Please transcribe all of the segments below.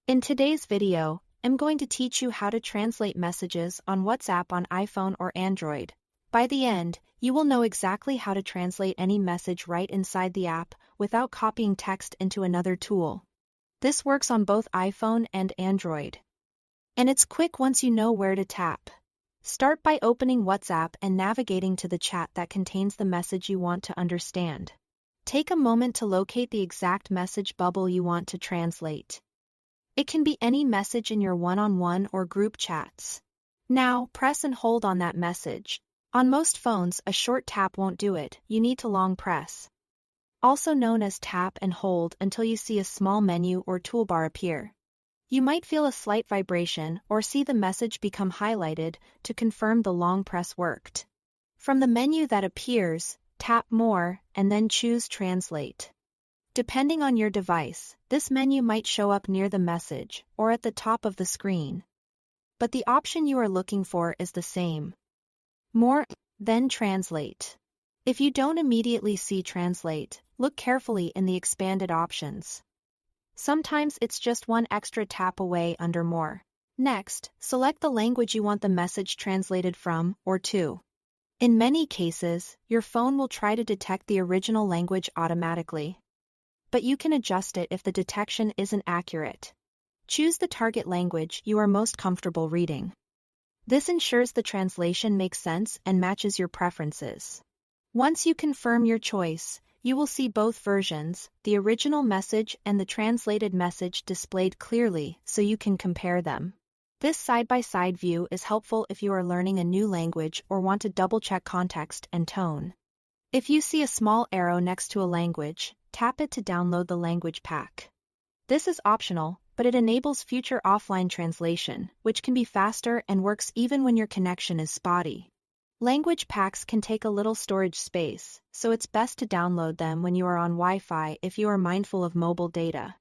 In today's video, I'm going to teach you how to translate messages on WhatsApp on iPhone or Android. By the end, you will know exactly how to translate any message right inside the app without copying text into another tool. This works on both iPhone and Android. And it's quick once you know where to tap. Start by opening WhatsApp and navigating to the chat that contains the message you want to understand. Take a moment to locate the exact message bubble you want to translate. It can be any message in your one-on-one or group chats. Now, press and hold on that message. On most phones, a short tap won't do it, you need to long press. Also known as tap and hold until you see a small menu or toolbar appear. You might feel a slight vibration or see the message become highlighted to confirm the long press worked. From the menu that appears, tap More and then choose Translate. Depending on your device, this menu might show up near the message or at the top of the screen. But the option you are looking for is the same. More, then Translate. If you don't immediately see Translate, look carefully in the expanded options. Sometimes it's just one extra tap away under More. Next, select the language you want the message translated from or to. In many cases, your phone will try to detect the original language automatically. But you can adjust it if the detection isn't accurate. Choose the target language you are most comfortable reading. This ensures the translation makes sense and matches your preferences. Once you confirm your choice, you will see both versions, the original message and the translated message displayed clearly so you can compare them. This side-by-side view is helpful if you are learning a new language or want to double-check context and tone. If you see a small arrow next to a language, tap it to download the language pack. This is optional, but it enables future offline translation, which can be faster and works even when your connection is spotty. Language packs can take a little storage space, so it's best to download them when you are on Wi-Fi if you are mindful of mobile data.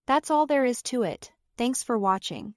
That's all there is to it. Thanks for watching.